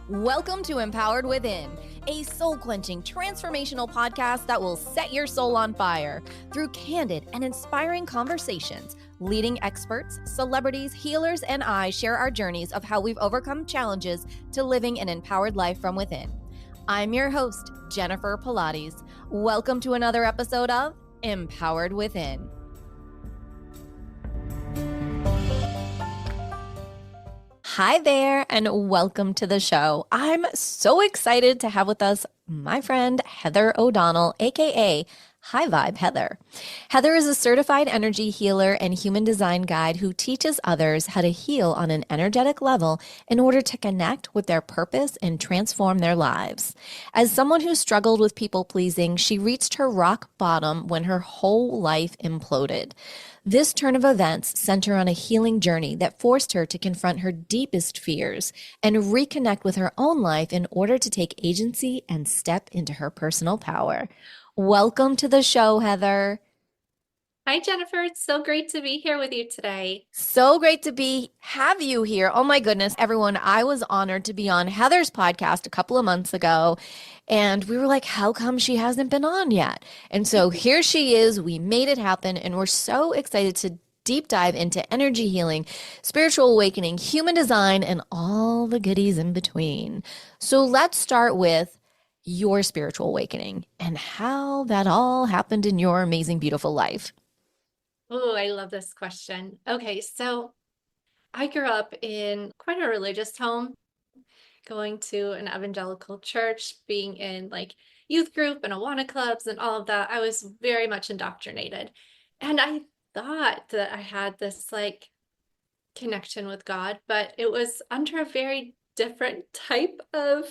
Welcome to Empowered Within, a soul-quenching, transformational podcast that will set your soul on fire through candid and inspiring conversations. Leading experts, celebrities, healers, and I share our journeys of how we've overcome challenges to living an empowered life from within. I'm your host, Jennifer Pilates. Welcome to another episode of Empowered Within. Hi there, and welcome to the show. I'm so excited to have with us my friend Heather O'Donnell, aka High Vibe Heather. Heather is a certified energy healer and human design guide who teaches others how to heal on an energetic level in order to connect with their purpose and transform their lives. As someone who struggled with people pleasing, she reached her rock bottom when her whole life imploded. This turn of events sent her on a healing journey that forced her to confront her deepest fears and reconnect with her own life in order to take agency and step into her personal power. Welcome to the show, Heather. Hi, Jennifer. It's so great to be here with you today. So great to have you here. Oh my goodness, everyone. I was honored to be on Heather's podcast a couple of months ago, and we were like, how come she hasn't been on yet? And so here she is. We made it happen, and we're so excited to deep dive into energy healing, spiritual awakening, human design, and all the goodies in between. So let's start with your spiritual awakening and how that all happened in your amazing, beautiful life. Oh, I love this question. Okay, so I grew up in quite a religious home, going to an evangelical church, being in like youth group and Awana clubs and all of that. I was very much indoctrinated. And I thought that I had this like connection with God, but it was under a very different type of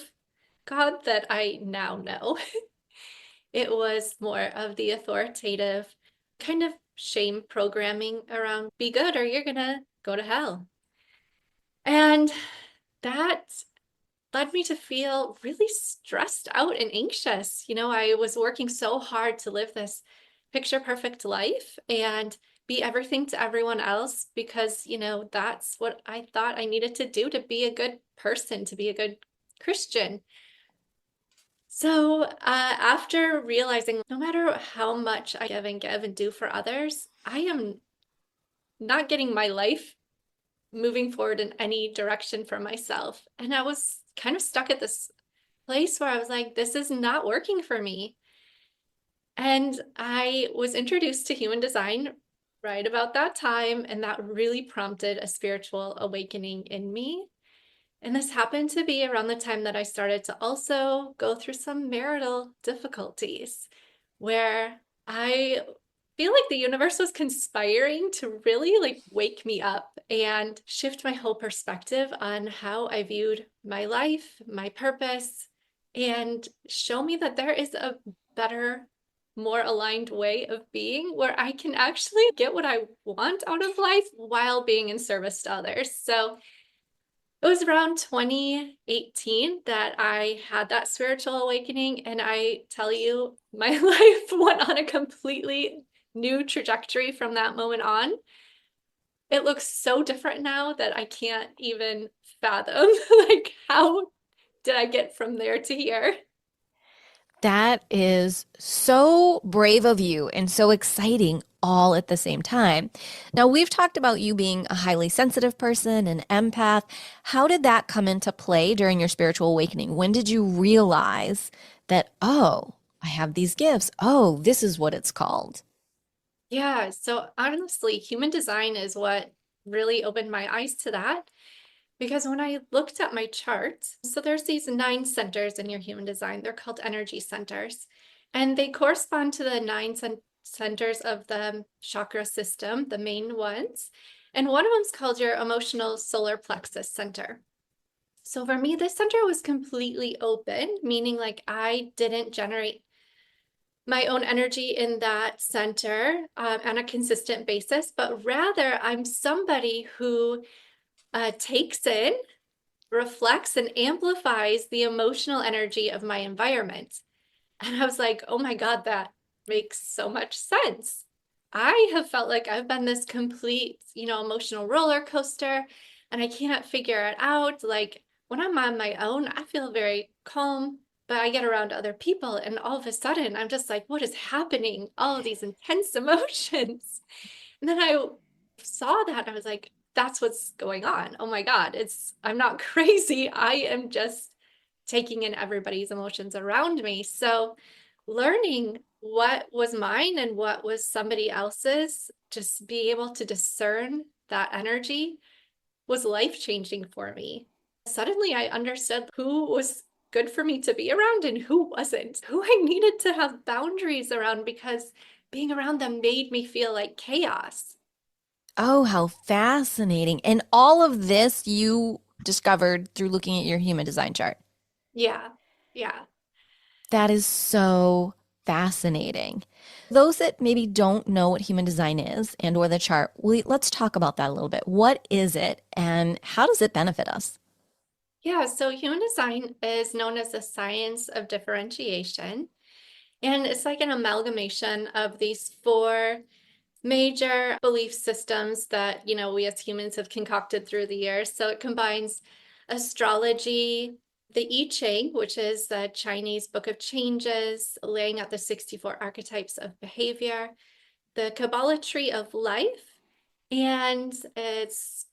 God that I now know. It was more of the authoritative kind of shame programming around be good or you're gonna go to hell. And that led me to feel really stressed out and anxious. I was working so hard to live this picture perfect life and be everything to everyone else because, that's what I thought I needed to do to be a good person, to be a good Christian. So after realizing no matter how much I give and do for others, I am not getting my life moving forward in any direction for myself. And I was kind of stuck at this place where I was like, this is not working for me. And I was introduced to human design right about that time. And that really prompted a spiritual awakening in me. And this happened to be around the time that I started to also go through some marital difficulties where I feel like the universe was conspiring to really like wake me up and shift my whole perspective on how I viewed my life, my purpose, and show me that there is a better, more aligned way of being where I can actually get what I want out of life while being in service to others. So it was around 2018 that I had that spiritual awakening. And I tell you, my life went on a completely new trajectory from that moment on. It looks so different now that I can't even fathom, like, how did I get from there to here? That is so brave of you and so exciting all at the same time. Now, we've talked about you being a highly sensitive person, an empath. How did that come into play during your spiritual awakening? When did you realize that, oh, I have these gifts? Oh, this is what it's called. Yeah, so honestly, human design is what really opened my eyes to that. Because when I looked at my chart, so there's these 9 centers in your human design. They're called energy centers, and they correspond to the centers of the chakra system, the main ones. And one of them is called your emotional solar plexus center. So for me, this center was completely open, meaning like I didn't generate my own energy in that center on a consistent basis, but rather I'm somebody who takes in, reflects, and amplifies the emotional energy of my environment. And I was like, oh my God, that makes so much sense. I have felt like I've been this complete, emotional roller coaster, and I can't figure it out. Like, when I'm on my own, I feel very calm, but I get around other people and all of a sudden I'm just like, what is happening? All of these intense emotions. And then I saw that and I was like, that's what's going on. Oh my God, I'm not crazy. I am just taking in everybody's emotions around me. So learning what was mine and what was somebody else's, just be able to discern that energy was life changing for me. Suddenly, I understood who was good for me to be around and who wasn't, who I needed to have boundaries around because being around them made me feel like chaos. Oh, how fascinating. And all of this you discovered through looking at your human design chart. Yeah. Yeah. That is so fascinating. Those that maybe don't know what human design is and or the chart, let's talk about that a little bit. What is it and how does it benefit us? Yeah. So human design is known as the science of differentiation. And it's like an amalgamation of these four major belief systems that, we as humans have concocted through the years. So it combines astrology, the I Ching, which is the Chinese book of changes, laying out the 64 archetypes of behavior, the Kabbalah tree of life, and it's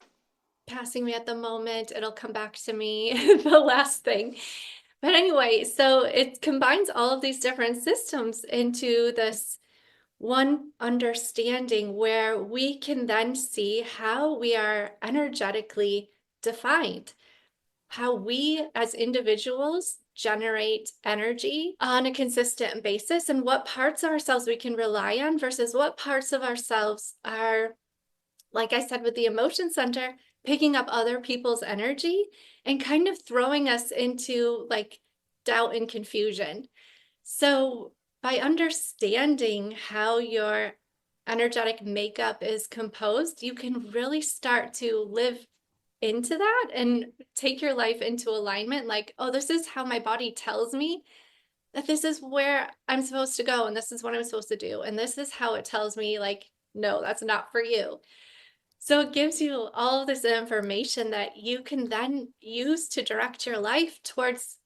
passing me at the moment. It'll come back to me, the last thing. But anyway, so it combines all of these different systems into this one understanding where we can then see how we are energetically defined, how we as individuals generate energy on a consistent basis, and what parts of ourselves we can rely on versus what parts of ourselves are, like I said, with the emotion center, picking up other people's energy and kind of throwing us into like doubt and confusion. So, by understanding how your energetic makeup is composed, you can really start to live into that and take your life into alignment. Like, oh, this is how my body tells me that this is where I'm supposed to go, and this is what I'm supposed to do. And this is how it tells me, like, no, that's not for you. So, it gives you all of this information that you can then use to direct your life towards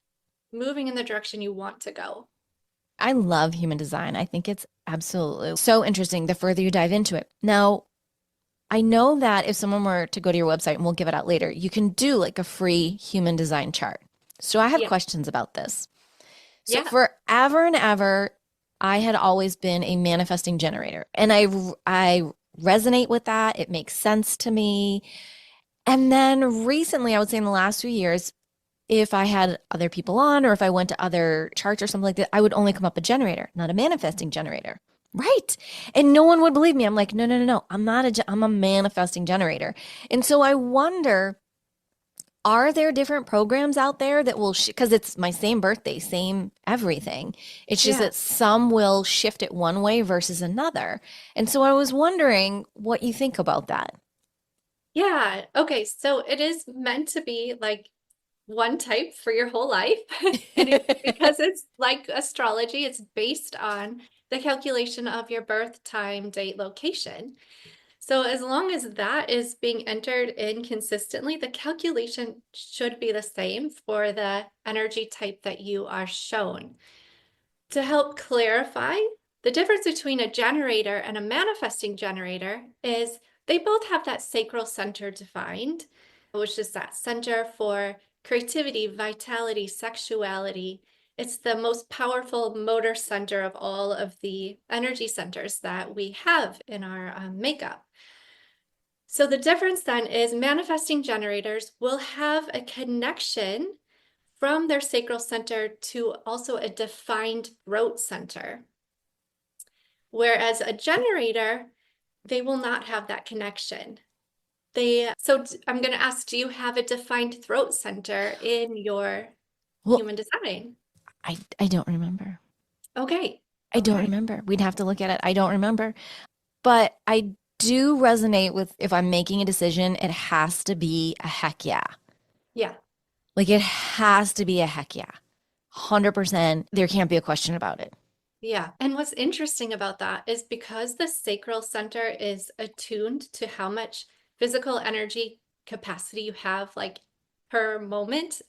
moving in the direction you want to go. I love human design. I think it's absolutely so interesting the further you dive into it. Now, I know that if someone were to go to your website, and we'll give it out later, you can do like a free human design chart. So I have Yeah. questions about this. So Yeah. forever and ever, I had always been a manifesting generator, and I resonate with that. It makes sense to me. And then recently, I would say in the last few years, if I had other people on or if I went to other charts or something like that, I would only come up a generator, not a manifesting generator. Right. And no one would believe me. I'm like, no, no, no, no. I'm a manifesting generator. And so I wonder, are there different programs out there that will, because it's my same birthday, same everything. It's just Yeah. that some will shift it one way versus another. And so I was wondering what you think about that. Yeah. Okay. So it is meant to be like one type for your whole life. And it's because it's like astrology, it's based on the calculation of your birth time, date, location. So as long as that is being entered in consistently, the calculation should be the same for the energy type that you are shown. To help clarify, the difference between a generator and a manifesting generator is they both have that sacral center defined, which is that center for creativity, vitality, sexuality. It's the most powerful motor center of all of the energy centers that we have in our makeup. So the difference then is manifesting generators will have a connection from their sacral center to also a defined throat center. Whereas a generator, they will not have that connection. So I'm going to ask, do you have a defined throat center in your Well, human design? I don't remember. Okay. I don't Okay. remember. We'd have to look at it. I don't remember. But I do resonate with if I'm making a decision, it has to be a heck yeah. Yeah. Like it has to be a heck yeah. 100%. There can't be a question about it. Yeah. And what's interesting about that is because the sacral center is attuned to how much physical energy capacity you have, like per moment,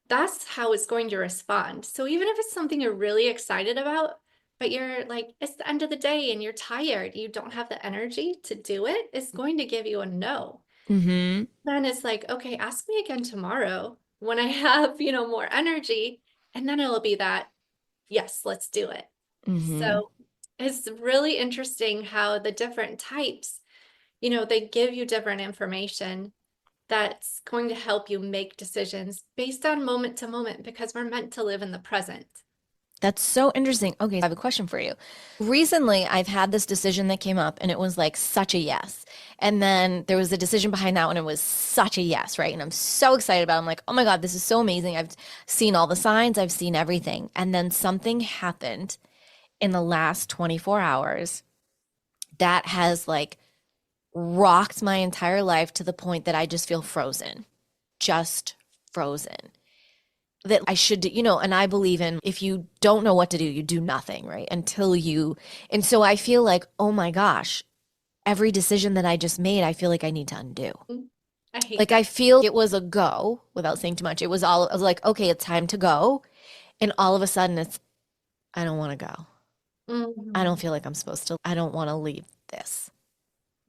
that's how it's going to respond. So even if it's something you're really excited about, but you're like, it's the end of the day and you're tired, you don't have the energy to do it, it's going to give you a no. Mm-hmm. Then it's like, okay, ask me again tomorrow when I have, more energy. And then it'll be that, yes, let's do it. Mm-hmm. So it's really interesting how the different types, they give you different information that's going to help you make decisions based on moment to moment because we're meant to live in the present. That's so interesting. Okay, I have a question for you. Recently, I've had this decision that came up and it was like such a yes. And then there was a decision behind that one and it was such a yes, right? And I'm so excited about it. I'm like, oh my God, this is so amazing. I've seen all the signs, I've seen everything. And then something happened in the last 24 hours that has like rocked my entire life to the point that I just feel frozen, just frozen. That I should do, and I believe in if you don't know what to do, you do nothing, right? And so I feel like, oh my gosh, every decision that I just made, I feel like I need to undo. I hate Like I that. feel it was a go without saying too much. I was like, okay, it's time to go. And all of a sudden I don't want to go. I don't Mhm. feel like I'm supposed to. I don't want to leave this.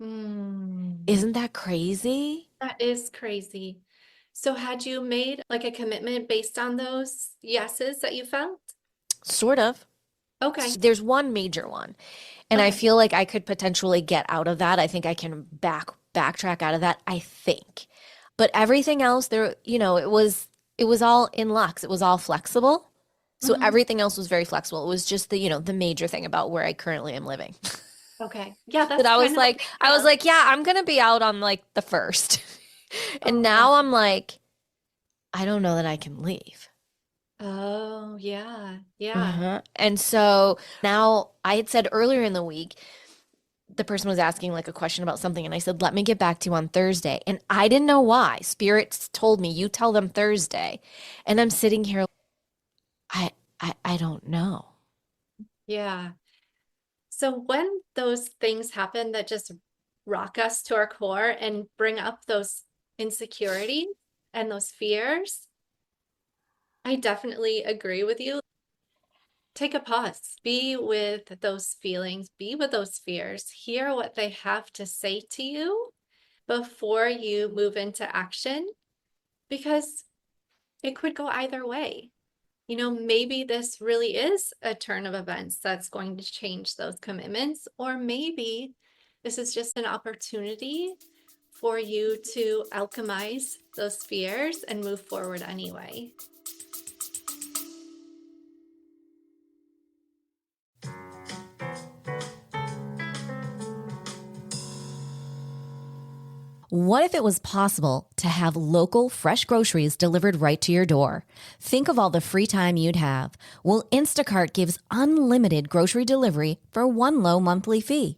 Mm. Isn't that crazy? That is crazy. So had you made like a commitment based on those yeses that you felt? Sort of. Okay. There's one major one. And I Okay. feel like I could potentially get out of that. I think I can backtrack out of that, I think. But everything else there, it was all in lux. It was all flexible. So Hmm. everything else was very flexible. It was just the major thing about where I currently am living. Okay. Yeah, That that's kind of a big I was jump. like, yeah, I'm gonna be out on like the first. And Oh, now wow. I'm like, I don't know that I can leave. Oh, yeah. Yeah. Uh-huh. And so now I had said earlier in the week the person was asking like a question about something and I said, "Let me get back to you on Thursday." And I didn't know why. Spirits told me, "You tell them Thursday." And I'm sitting here I don't know. Yeah. So when those things happen that just rock us to our core and bring up those insecurities and those fears, I definitely agree with you. Take a pause, be with those feelings, be with those fears, hear what they have to say to you before you move into action, because it could go either way. Maybe this really is a turn of events that's going to change those commitments, or maybe this is just an opportunity for you to alchemize those fears and move forward anyway. What if it was possible to have local fresh groceries delivered right to your door? Think of all the free time you'd have. Well, Instacart gives unlimited grocery delivery for one low monthly fee.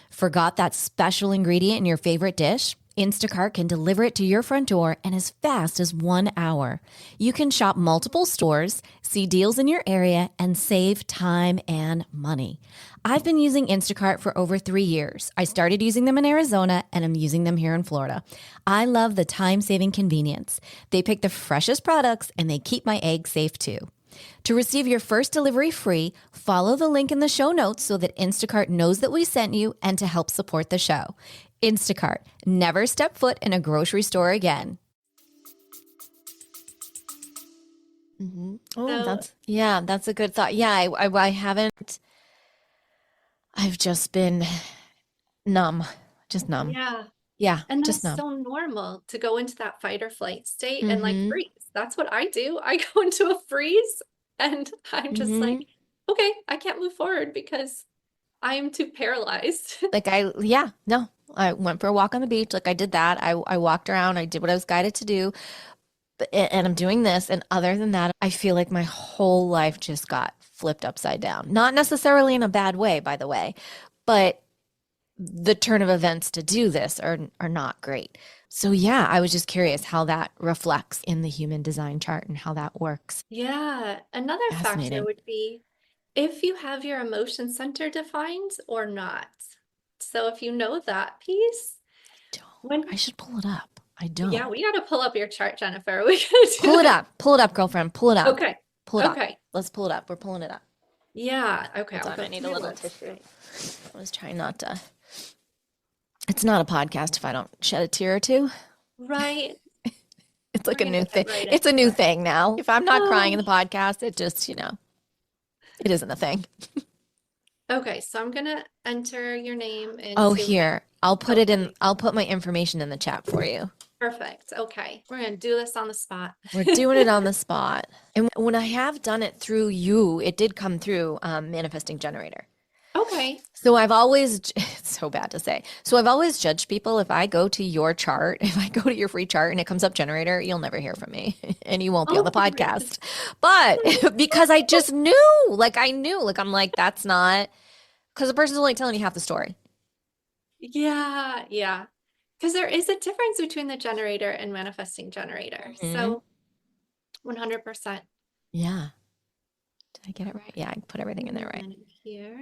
Forgot that special ingredient in your favorite dish? Instacart can deliver it to your front door in as fast as 1 hour. You can shop multiple stores, see deals in your area, and save time and money. I've been using Instacart for over 3 years. I started using them in Arizona and I'm using them here in Florida. I love the time saving convenience. They pick the freshest products and they keep my eggs safe too. To receive your first delivery free, follow the link in the show notes so that Instacart knows that we sent you and to help support the show. Instacart, never step foot in a grocery store again. Oh, So, that's a good thought. Yeah, I haven't, I've just been numb, just numb. yeah. Yeah, And just that's numb. so normal to go into that fight or flight state and like Mm-hmm. freeze. That's what I do. I go into a freeze and I'm just like, Mm-hmm. okay, I can't move forward because I am too paralyzed. Yeah, no, I went for a walk on the beach. Like I did that. I walked around. I did what I was guided to do. And I'm doing this. And other than that, I feel like my whole life just got flipped upside down. Not necessarily in a bad way, by the way, but the turn of events to do this are not great. So yeah, I was just curious how that reflects in the human design chart and how that works. Yeah. Another factor Fascinating. would be if you have your emotion center defined or not. So if you know that piece, Don't. I when should pull it up. I Yeah, don't. we got to pull up your chart, Jennifer. We gotta do Pull it this. up. Pull it up, girlfriend. Pull it up. Okay. Pull it up. Okay. Let's pull it up. We're pulling it up. Yeah. Okay. Hold I'll on. go I need to a my little tissue. website. I was trying not to. It's not a podcast if I don't shed a tear or two. Right. It's We're like a gonna new get thing. right It's a into new it. thing now. If I'm not crying in the Oh. podcast, it just, it isn't a thing. Okay. So I'm gonna enter your name Oh, into my. here. I'll put it in, Okay. I'll put my information in the chat for you. Perfect. Okay. We're gonna do this on the spot. We're doing it on the spot. And when I have done it through you, it did come through Manifesting Generator. Okay. So I've always, it's so bad to say. So I've always judged people. If I go to your chart, if I go to your free chart and it comes up generator, you'll never hear from me and you won't be on the Oh, great. podcast. But because I just knew, I'm like, that's not, because the person's only telling you half the story. Yeah. Yeah. Because there is a difference between the generator and manifesting generator. Hmm. So 100%. Yeah. Did I get it right? Yeah, I put everything in there right. Here.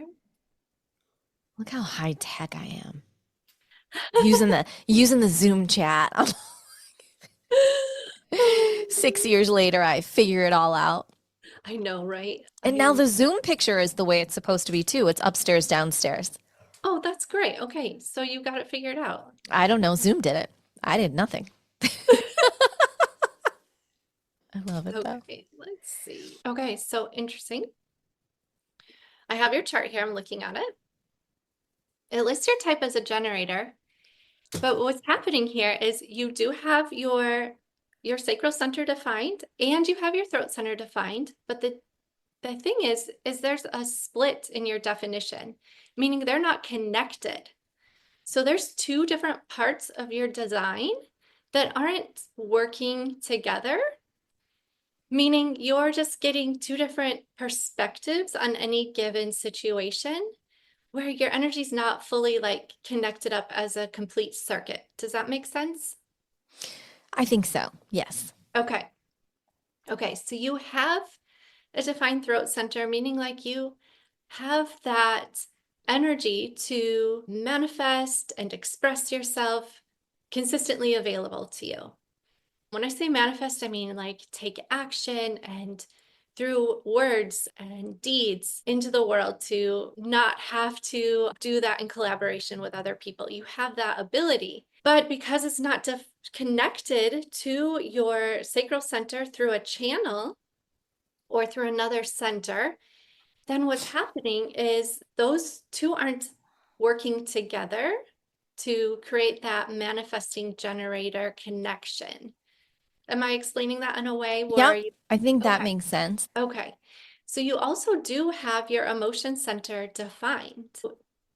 Look how high tech I am. Using the Zoom chat. 6 years later, I figure it all out. I know, right? I And now am. the Zoom picture is the way it's supposed to be too. It's upstairs, downstairs. Oh, that's great. Okay, so you got it figured out. I don't know. Zoom did it. I did nothing. I love it though. Okay, let's see. Okay, so interesting. I have your chart here. I'm looking at it. It lists your type as a generator, but what's happening here is you do have your sacral center defined and you have your throat center defined, but the thing is there's a split in your definition, meaning they're not connected. So there's two different parts of your design that aren't working together, meaning you're just getting two different perspectives on any given situation where your energy's not fully like connected up as a complete circuit. Does that make sense? I think so. Yes. Okay. Okay. So you have a defined throat center, meaning like you have that energy to manifest and express yourself consistently available to you. When I say manifest, I mean like take action and through words and deeds into the world to not have to do that in collaboration with other people. You have that ability. But because it's not connected to your sacral center through a channel or through another center, then what's happening is those two aren't working together to create that manifesting generator connection. Am I explaining that in a way where Yep. you, I think that okay, makes sense. okay. So you also do have your emotion center defined.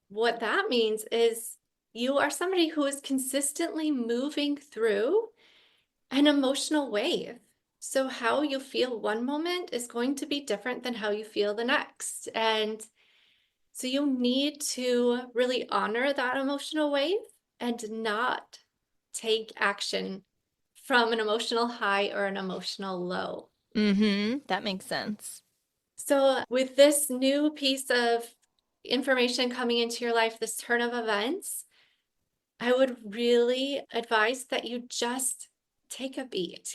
What that means is you are somebody who is consistently moving through an emotional wave. So how you feel one moment is going to be different than how you feel the next. And so you need to really honor that emotional wave and not take action from an emotional high or an emotional low. Mm-hmm. That makes sense. So with this new piece of information coming into your life, this turn of events, I would really advise that you just take a beat,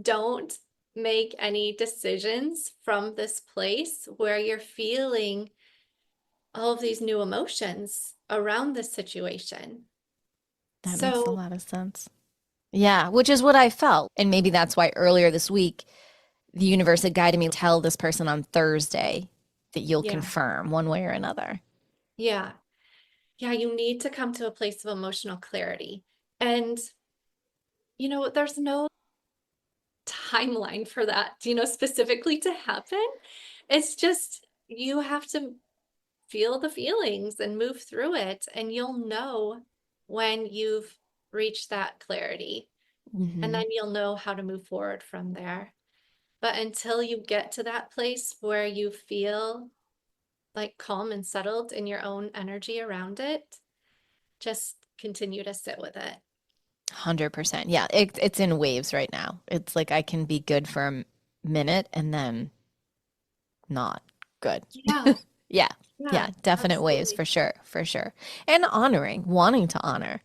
don't make any decisions from this place where you're feeling all of these new emotions around this situation. That makes a So, lot of sense. Yeah, which is what I felt. And maybe that's why earlier this week, the universe had guided me to tell this person on Thursday that you'll yeah, confirm one way or another. yeah, yeah, you need to come to a place of emotional clarity. And, there's no timeline for that, specifically to happen. It's just you have to feel the feelings and move through it, and you'll know when you've reached that clarity, and Mm-hmm. then you'll know how to move forward from there. But until you get to that place where you feel like calm and settled in your own energy around it, just continue to sit with it. 100%. Yeah, it's in waves right now. It's like I can be good for a minute and then not good. Yeah, Yeah. yeah, Yeah, definite waves absolutely. for sure, for sure. And honoring, wanting to honor.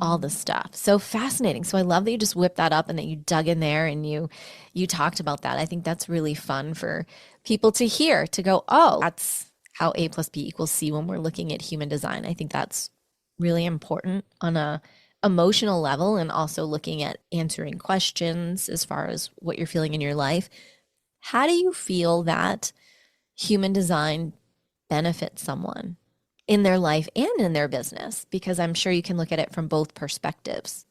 all the stuff. So fascinating. So I love that you just whipped that up and that you dug in there and you talked about that. I think that's really fun for people to hear, to go, oh, that's how A plus B equals C when we're looking at human design. I think that's really important on a emotional level and also looking at answering questions as far as what you're feeling in your life. How do you feel that human design benefits someone in their life and in their business? Because I'm sure you can look at it from both perspectives.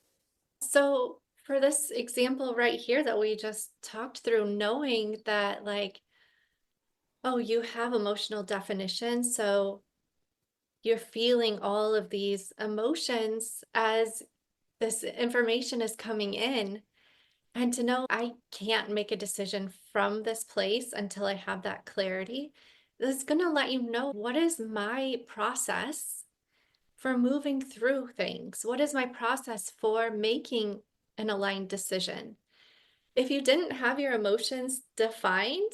So for this example right here that we just talked through, knowing that like, oh, you have emotional definition, so you're feeling all of these emotions as this information is coming in. And to know I can't make a decision from this place until I have that clarity, is going to let you know what is my process for moving through things? What is my process for making an aligned decision? If you didn't have your emotions defined,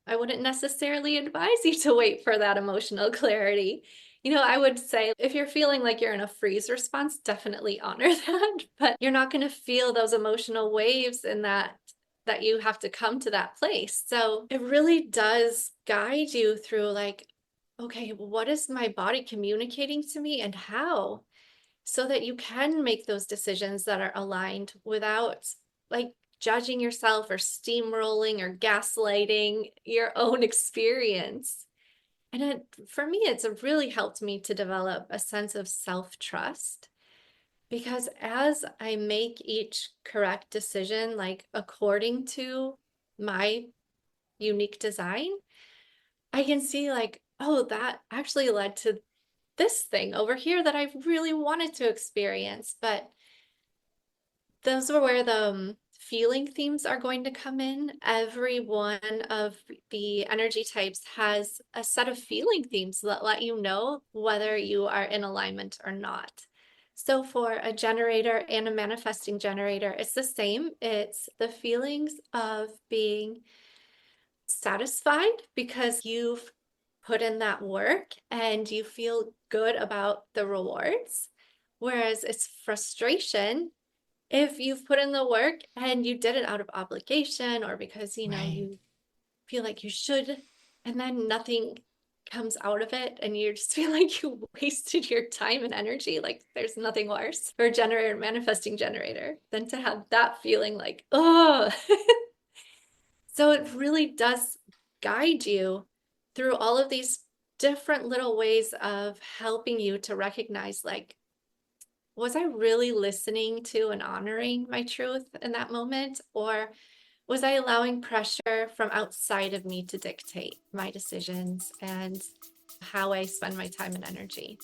I wouldn't necessarily advise you to wait for that emotional clarity. I would say if you're feeling like you're in a freeze response, definitely honor that, but you're not going to feel those emotional waves in that you have to come to that place. So it really does guide you through like, okay, what is my body communicating to me and how? So that you can make those decisions that are aligned without like judging yourself or steamrolling or gaslighting your own experience. And for me, it's really helped me to develop a sense of self trust because as I make each correct decision, like according to my unique design, I can see like, oh, that actually led to this thing over here that I've really wanted to experience. But those are where the feeling themes are going to come in. Every one of the energy types has a set of feeling themes that let you know whether you are in alignment or not. So for a generator and a manifesting generator, it's the same. It's the feelings of being satisfied because you've put in that work and you feel good about the rewards. Whereas it's frustration if you've put in the work and you did it out of obligation or because Right. you feel like you should, and then nothing comes out of it and you just feel like you wasted your time and energy. Like there's nothing worse for a generator, manifesting generator, than to have that feeling like, oh. So it really does guide you through all of these different little ways of helping you to recognize like, was I really listening to and honoring my truth in that moment? Or was I allowing pressure from outside of me to dictate my decisions and how I spend my time and energy?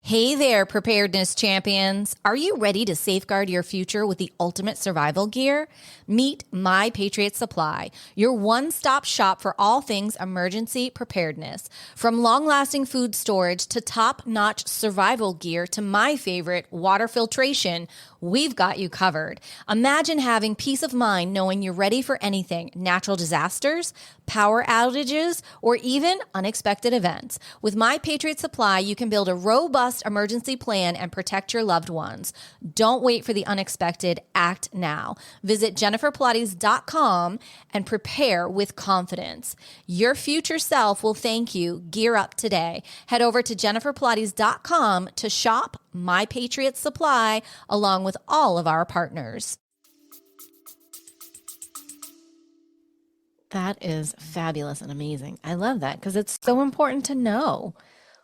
Hey there, preparedness champions. Are you ready to safeguard your future with the ultimate survival gear? Meet My Patriot Supply, your one stop shop for all things emergency preparedness. From long lasting food storage to top notch survival gear to my favorite, water filtration, we've got you covered. Imagine having peace of mind knowing you're ready for anything: natural disasters, power outages, or even unexpected events. With My Patriot Supply, you can build a robust emergency plan and protect your loved ones. Don't wait for the unexpected. Act now. Visit jenniferpilates.com and prepare with confidence. Your future self will thank you. Gear up today. Head over to jenniferpilates.com to shop My Patriot Supply along with all of our partners. That is fabulous and amazing. I love that because it's so important to know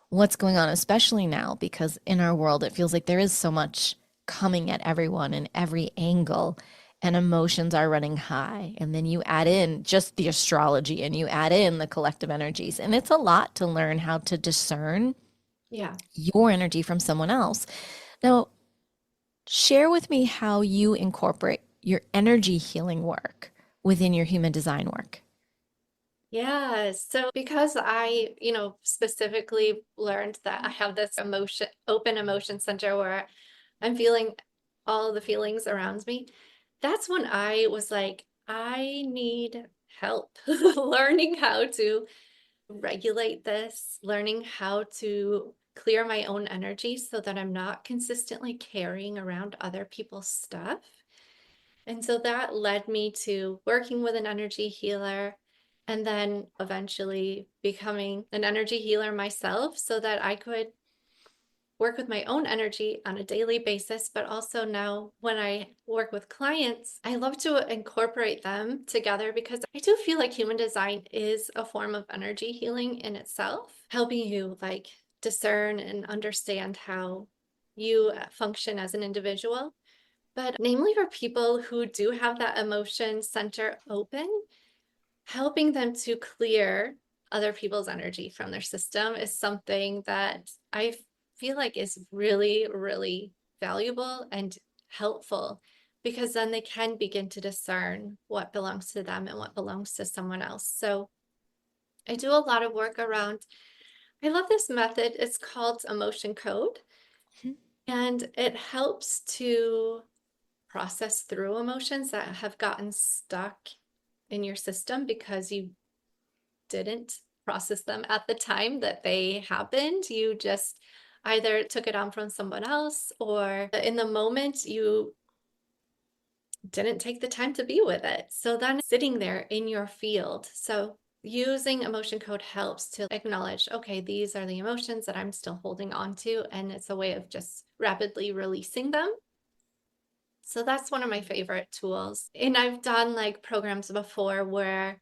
what's going on, especially now, because in our world, it feels like there is so much coming at everyone in every angle, and emotions are running high. And then you add in just the astrology and you add in the collective energies. And it's a lot to learn how to discern Yeah. your energy from someone else. Now, share with me how you incorporate your energy healing work within your human design work. Yeah. So because I, specifically learned that I have this open emotion center where I'm feeling all the feelings around me, that's when I was like, I need help learning how to regulate this, learning how to clear my own energy so that I'm not consistently carrying around other people's stuff. And so that led me to working with an energy healer and then eventually becoming an energy healer myself so that I could work with my own energy on a daily basis. But also now when I work with clients, I love to incorporate them together because I do feel like human design is a form of energy healing in itself, helping you like discern and understand how you function as an individual. But namely for people who do have that emotion center open, helping them to clear other people's energy from their system is something that I feel like is really, really valuable and helpful because then they can begin to discern what belongs to them and what belongs to someone else. So I do a lot of work around, I love this method. It's called emotion code, Mhm. and it helps to process through emotions that have gotten stuck in your system because you didn't process them at the time that they happened. You just either took it on from someone else or in the moment you didn't take the time to be with it. So then sitting there in your field. So using emotion code helps to acknowledge, okay, these are the emotions that I'm still holding on to. And it's a way of just rapidly releasing them. So that's one of my favorite tools. And I've done like programs before where,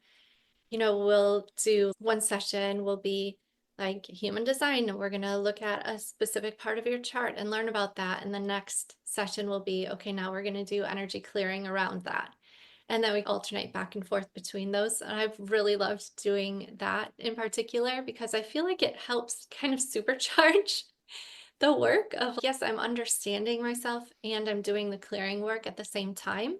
we'll do one session will be like human design, and we're going to look at a specific part of your chart and learn about that. And the next session will be, okay, now we're going to do energy clearing around that. And then we alternate back and forth between those. And I've really loved doing that in particular because I feel like it helps kind of supercharge the work of, yes, I'm understanding myself and I'm doing the clearing work at the same time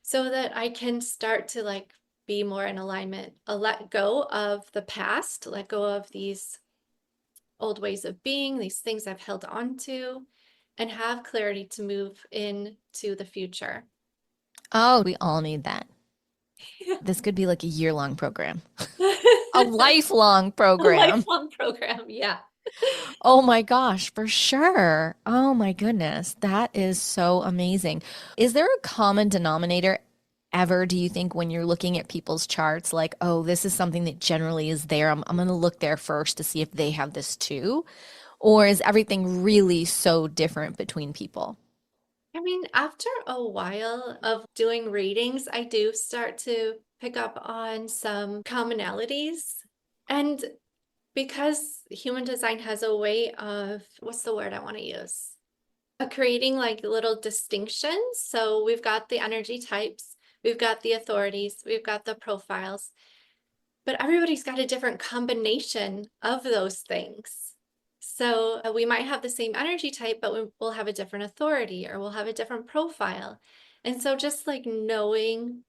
so that I can start to like be more in alignment, let go of the past, let go of these old ways of being, these things I've held on to, and have clarity to move into the future. Oh, we all need that. This could be like a year-long program, a lifelong A program. lifelong program. Yeah. Oh my gosh, for sure. Oh my goodness. That is so amazing. Is there a common denominator ever, do you think, when you're looking at people's charts? Like, oh, this is something that generally is there. I'm going to look there first to see if they have this too. Or is everything really so different between people? I mean, after a while of doing readings, I do start to pick up on some commonalities. And because human design has a way of, what's the word I want to use? Creating like little distinctions. So we've got the energy types, we've got the authorities, we've got the profiles, but everybody's got a different combination of those things. So we might have the same energy type, but we'll have a different authority or we'll have a different profile. And so just like knowing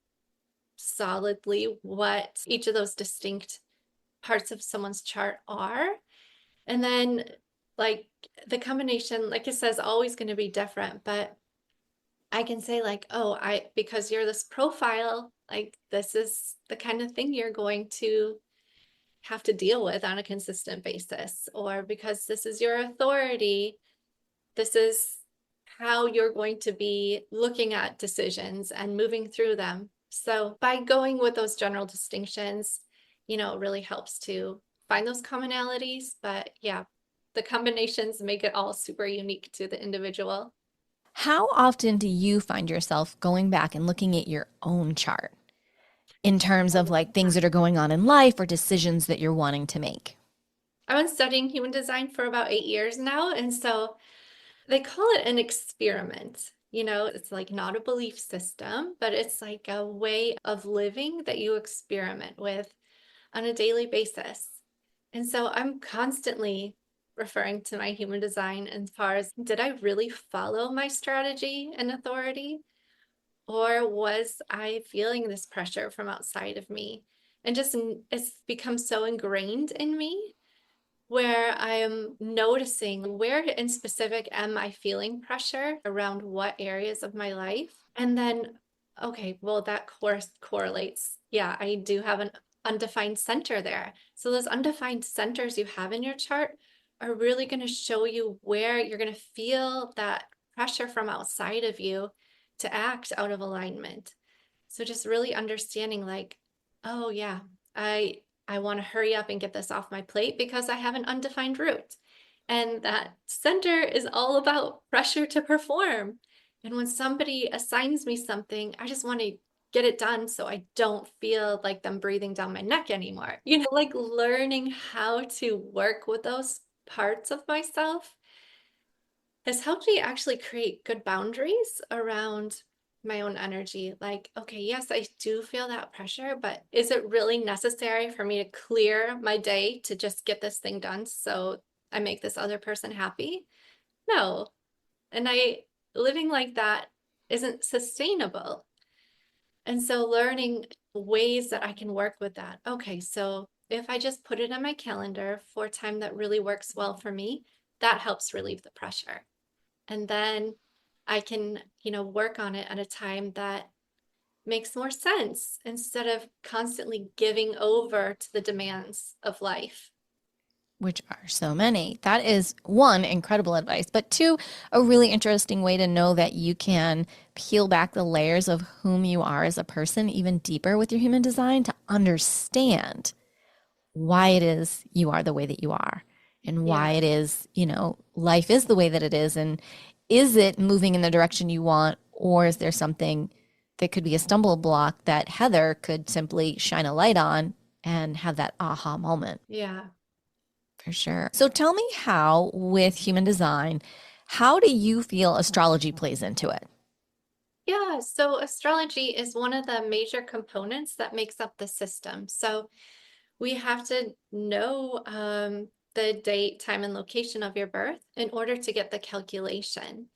solidly what each of those distinct parts of someone's chart are, and then like the combination, like it says, always going to be different, but I can say like, oh, because you're this profile, like this is the kind of thing you're going to have to deal with on a consistent basis, or because this is your authority, this is how you're going to be looking at decisions and moving through them. So by going with those general distinctions, it really helps to find those commonalities. But yeah, the combinations make it all super unique to the individual. How often do you find yourself going back and looking at your own chart in terms of like things that are going on in life or decisions that you're wanting to make? I've been studying human design for about 8 years now. And so they call it an experiment. It's like not a belief system, but it's like a way of living that you experiment with on a daily basis. And so I'm constantly referring to my human design as far as, did I really follow my strategy and authority? Or was I feeling this pressure from outside of me? And just it's become so ingrained in me where I am noticing where in specific am I feeling pressure around what areas of my life. And then, okay, well, that course correlates. Yeah, I do have undefined center there. So those undefined centers you have in your chart are really going to show you where you're going to feel that pressure from outside of you to act out of alignment. So just really understanding like, oh yeah, I want to hurry up and get this off my plate because I have an undefined root. And that center is all about pressure to perform. And when somebody assigns me something, I just want to get it done so I don't feel like them breathing down my neck anymore. Like learning how to work with those parts of myself has helped me actually create good boundaries around my own energy. Like, okay, yes, I do feel that pressure, but is it really necessary for me to clear my day to just get this thing done so I make this other person happy? No. And living like that isn't sustainable. And so learning ways that I can work with that. Okay, so if I just put it on my calendar for a time that really works well for me, that helps relieve the pressure. And then I can, work on it at a time that makes more sense instead of constantly giving over to the demands of life. Which are so many. That is one, incredible advice, but two, a really interesting way to know that you can peel back the layers of whom you are as a person even deeper with your human design to understand why it is you are the way that you are and why Yeah. it is, life is the way that it is. And is it moving in the direction you want, or is there something that could be a stumble block that Heather could simply shine a light on and have that aha moment? Yeah. For sure. So tell me how, with human design, how do you feel astrology plays into it? Yeah. So astrology is one of the major components that makes up the system. So we have to know the date, time, and location of your birth in order to get the calculation.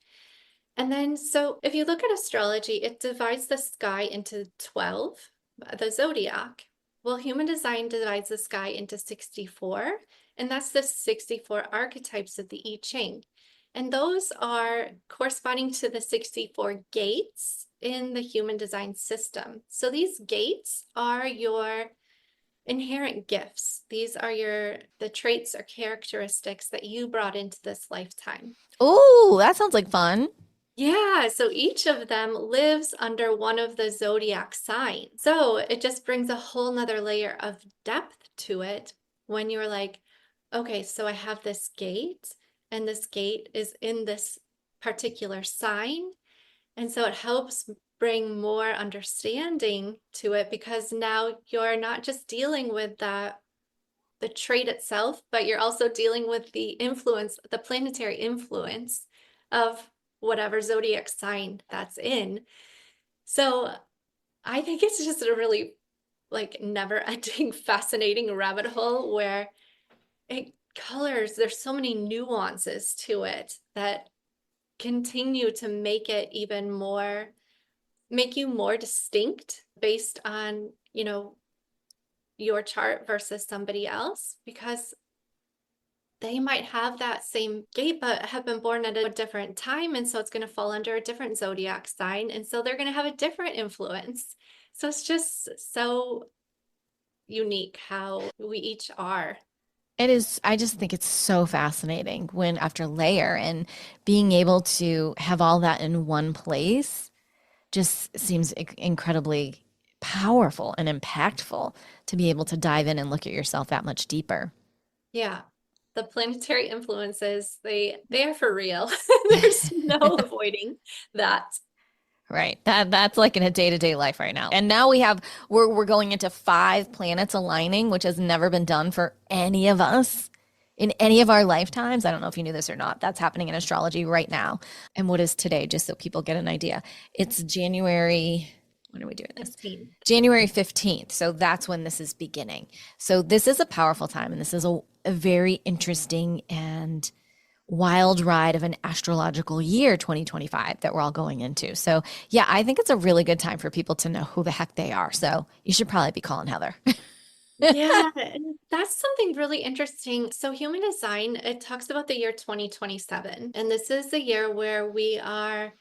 And then, so if you look at astrology, it divides the sky into 12, the zodiac. Well, human design divides the sky into 64, and that's the 64 archetypes of the I Ching. And those are corresponding to the 64 gates in the human design system. So these gates are your inherent gifts. These are the traits or characteristics that you brought into this lifetime. Oh, that sounds like fun. Yeah, so each of them lives under one of the zodiac signs. So it just brings a whole nother layer of depth to it when you're like, okay, so I have this gate, and this gate is in this particular sign. And so it helps bring more understanding to it because now you're not just dealing with the trait itself, but you're also dealing with the influence, the planetary influence of whatever zodiac sign that's in. So I think it's just a really like never ending fascinating rabbit hole where it colors, there's so many nuances to it that continue to make it even more, make you more distinct based on, your chart versus somebody else because they might have that same gate, but have been born at a different time. And so it's going to fall under a different zodiac sign. And so they're going to have a different influence. So it's just so unique how we each are. It is, I just think it's so fascinating when after layer and being able to have all that in one place just seems incredibly powerful and impactful to be able to dive in and look at yourself that much deeper. Yeah. The planetary influences, they are for real. There's no avoiding that. Right. That's like in a day-to-day life right now. And now we're going into 5 planets aligning, which has never been done for any of us in any of our lifetimes. I don't know if you knew this or not. That's happening in astrology right now. And what is today, just so people get an idea? It's January, when are we doing this? 15. January 15th. So that's when this is beginning. So this is a powerful time and this is a very interesting and wild ride of an astrological year 2025 that we're all going into. So, yeah, I think it's a really good time for people to know who the heck they are. So, you should probably be calling Heather. Yeah, and that's something really interesting. So human design, it talks about the year 2027, and this is the year where we are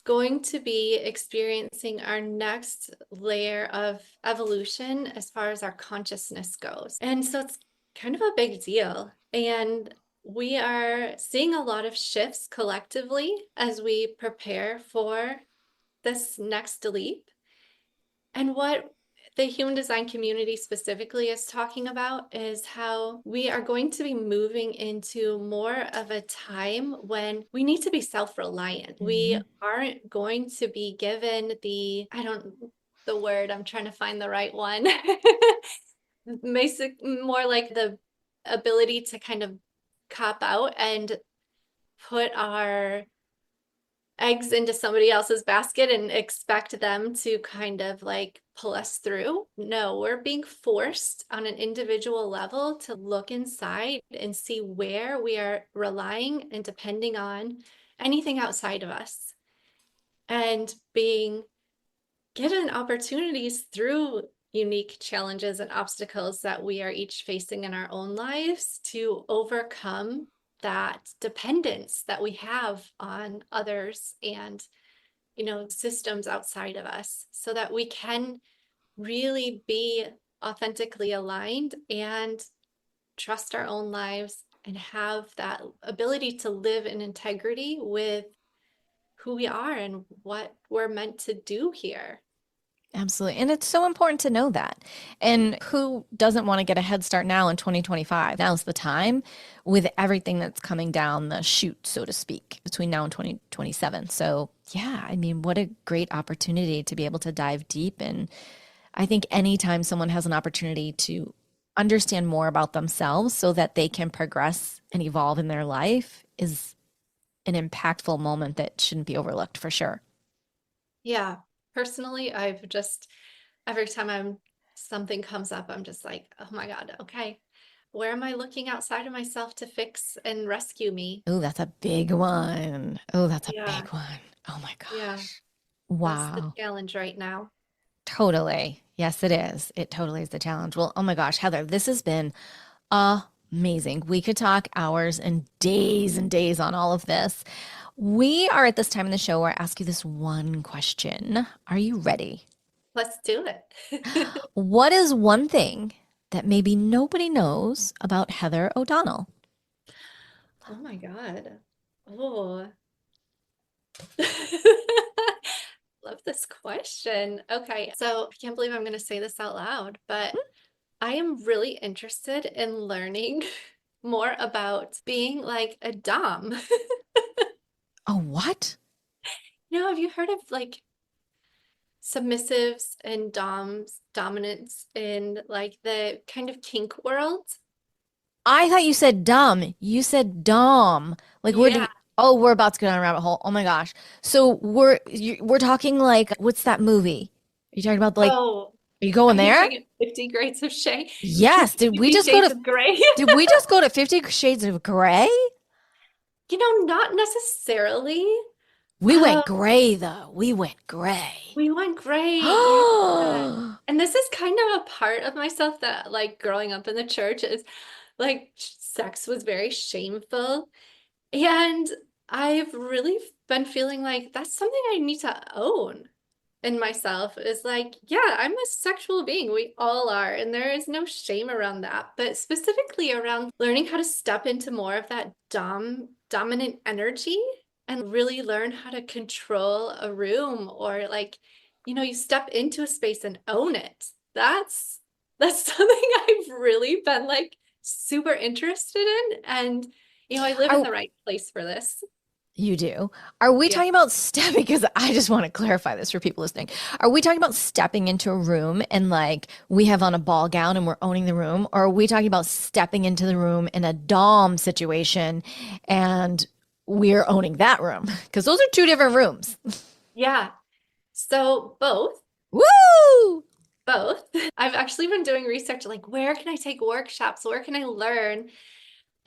going to be experiencing our next layer of evolution as far as our consciousness goes. And so it's kind of a big deal. And we are seeing a lot of shifts collectively as we prepare for this next leap. And what the human design community specifically is talking about is how we are going to be moving into more of a time when we need to be self-reliant. We Mhm. aren't going to be given the word, I'm trying to find the right one. Basic, more like the ability to kind of cop out and put our eggs into somebody else's basket and expect them to kind of like pull us through. No, we're being forced on an individual level to look inside and see where we are relying and depending on anything outside of us and being given opportunities through unique challenges and obstacles that we are each facing in our own lives to overcome that dependence that we have on others and systems outside of us so that we can really be authentically aligned and trust our own lives and have that ability to live in integrity with who we are and what we're meant to do here. Absolutely. And it's so important to know that. And who doesn't want to get a head start now in 2025? Now's the time with everything that's coming down the chute, so to speak, between now and 2027. So, yeah, I mean, what a great opportunity to be able to dive deep. And I think anytime someone has an opportunity to understand more about themselves so that they can progress and evolve in their life is an impactful moment that shouldn't be overlooked for sure. Yeah, personally, I've just every time something comes up, I'm just like, oh my God, okay, where am I looking outside of myself to fix and rescue me? Oh, that's a big one. Oh, that's a Yeah, big one. Oh my yeah, gosh. that's the Wow. challenge right now. Totally. Yes, it is. It totally is the challenge. Well, oh my gosh, Heather, this has been amazing. We could talk hours and days on all of this. We are at this time in the show where I ask you this one question. Are you ready? Let's do it. What is one thing that maybe nobody knows about Heather O'Donnell? Oh my God. Oh, love this question. Okay, so I can't believe I'm going to say this out loud, but I am really interested in learning more about being like a dom. Oh, what? Have you heard of like submissives and dominance in like the kind of kink world? I thought you said dumb. You said dom. Like where Yeah. did oh, we're about to go down a rabbit hole. Oh my gosh. So we're talking like what's that movie? Are you talking about like Oh, are you are going you there? talking 50 Grades of Shade? Yes. 50 Shades of Grey? Did we just go to 50 Shades of Grey? Not necessarily. We Um, went gray though. We went gray. we went gray. Yeah. And this is kind of a part of myself that like growing up in the church is like sex was very shameful. And I've really been feeling like that's something I need to own in myself is like, yeah, I'm a sexual being. We all are. And there is no shame around that. But specifically around learning how to step into more of that dominant energy and really learn how to control a room or like, you step into a space and own it. That's something I've really been like super interested in. And I live in Are the right place for this. you do? Are we Yeah. talking about stepping? Because I just want to clarify this for people listening. Are we talking about stepping into a room and like we have on a ball gown and we're owning the room? Or are we talking about stepping into the room in a Dom situation and we're owning that room? Because those are two different rooms. Yeah. So both. Woo! Both. I've actually been doing research like where can I take workshops? Where can I learn?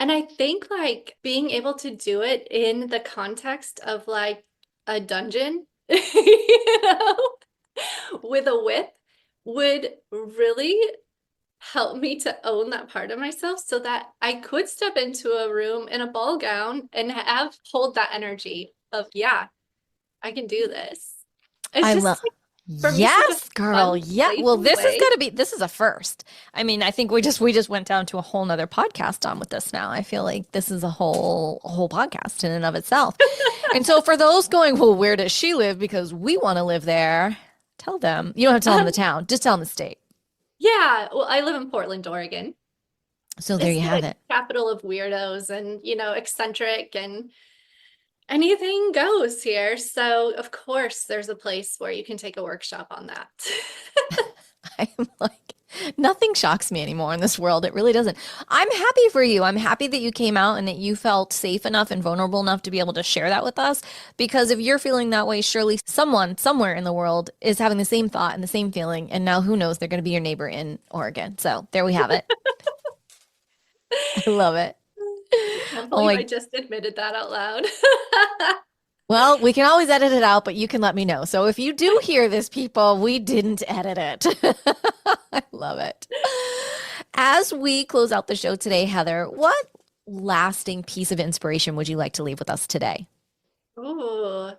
And I think like being able to do it in the context of like a dungeon, with a whip would really help me to own that part of myself so that I could step into a room in a ball gown and hold that energy of, yeah, I can do this. It's I just love. like, for me, such a Yes, girl. fun, Yeah. Well, playful this has way. got to be, this is a first. I mean, I think we just went down to a whole nother podcast on with this now. I feel like this is a whole podcast in and of itself. And so for those going, well, where does she live? Because we want to live there. Tell them. You don't have to tell them the Um, town. Just tell them the state. yeah, well, I live in Portland, Oregon. So there It's you the have like it. capital of weirdos and, eccentric and anything goes here. So, of course, there's a place where you can take a workshop on that. I'm like, nothing shocks me anymore in this world. It really doesn't. I'm happy for you. I'm happy that you came out and that you felt safe enough and vulnerable enough to be able to share that with us. Because if you're feeling that way, surely someone somewhere in the world is having the same thought and the same feeling. And now who knows, they're going to be your neighbor in Oregon. So there we have it. I love it. I can't I'm believe I like, just admitted that out loud. well, we can always edit it out, but you can let me know. So if you do hear this, people, we didn't edit it. I love it. As we close out the show today, Heather, what lasting piece of inspiration would you like to leave with us today? Ooh,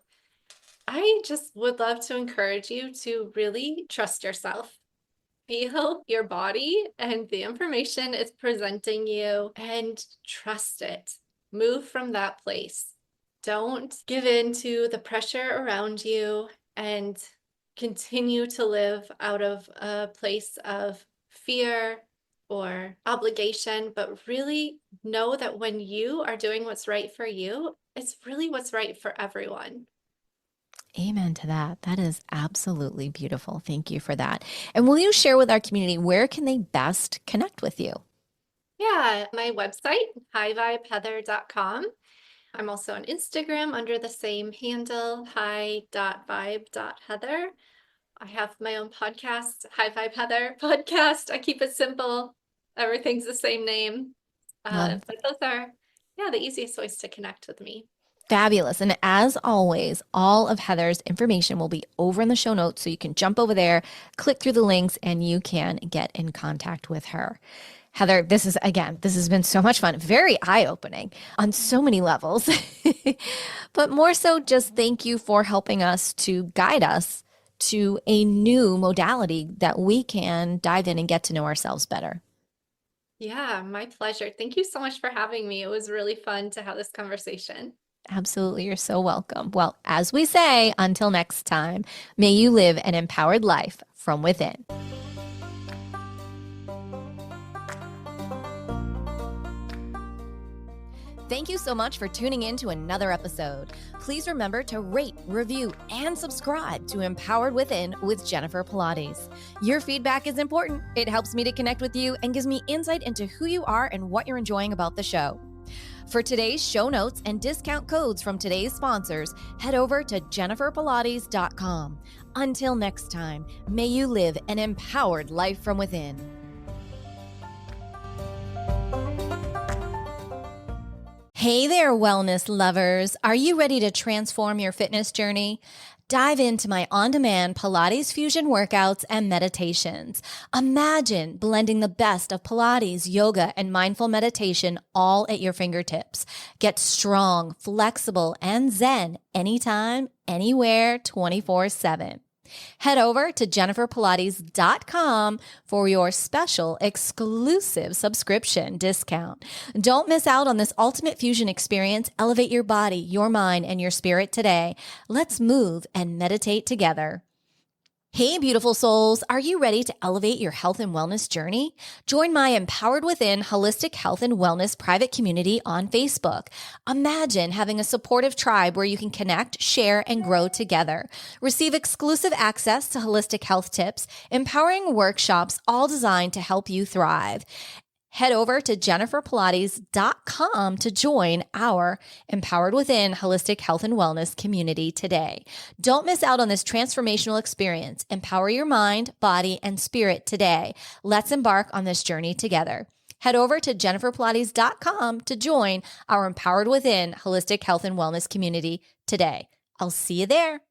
I just would love to encourage you to really trust yourself. Feel your body and the information it's presenting you and trust it. Move from that place. Don't give in to the pressure around you and continue to live out of a place of fear or obligation, but really know that when you are doing what's right for you, it's really what's right for everyone. Amen to that. That is absolutely beautiful. Thank you for that. And will you share with our community where can they best connect with you? Yeah, my website, hivibheather.com. I'm also on Instagram under the same handle, hi.vibe.heather. I have my own podcast, Hi Vibe Heather podcast. I keep it simple. Everything's the same name. Love. But those are, yeah, the easiest ways to connect with me. Fabulous. And as always, all of Heather's information will be over in the show notes. So you can jump over there, click through the links, and you can get in contact with her. Heather, this has been so much fun, very eye opening on so many levels. But more so, just thank you for helping us to guide us to a new modality that we can dive in and get to know ourselves better. Yeah, my pleasure. Thank you so much for having me. It was really fun to have this conversation. Absolutely. You're so welcome. Well, as we say, until next time, may you live an empowered life from within. Thank you so much for tuning in to another episode. Please remember to rate, review, and subscribe to Empowered Within with Jennifer Pilates. Your feedback is important. It helps me to connect with you and gives me insight into who you are and what you're enjoying about the show. For today's show notes and discount codes from today's sponsors, head over to jenniferpilates.com. Until next time, may you live an empowered life from within. Hey there, wellness lovers. Are you ready to transform your fitness journey? Dive into my on-demand Pilates fusion workouts and meditations. Imagine blending the best of Pilates, yoga, and mindful meditation all at your fingertips. Get strong, flexible, and zen anytime, anywhere, 24/7. Head over to jenniferpilates.com for your special exclusive subscription discount. Don't miss out on this ultimate fusion experience. Elevate your body, your mind, and your spirit today. Let's move and meditate together. Hey, beautiful souls. Are you ready to elevate your health and wellness journey? Join my Empowered Within Holistic Health and Wellness private community on Facebook. Imagine having a supportive tribe where you can connect, share, and grow together. Receive exclusive access to holistic health tips, empowering workshops, all designed to help you thrive. Head over to jenniferpilates.com to join our Empowered Within Holistic Health and Wellness community today. Don't miss out on this transformational experience. Empower your mind, body, and spirit today. Let's embark on this journey together. Head over to jenniferpilates.com to join our Empowered Within Holistic Health and Wellness community today. I'll see you there.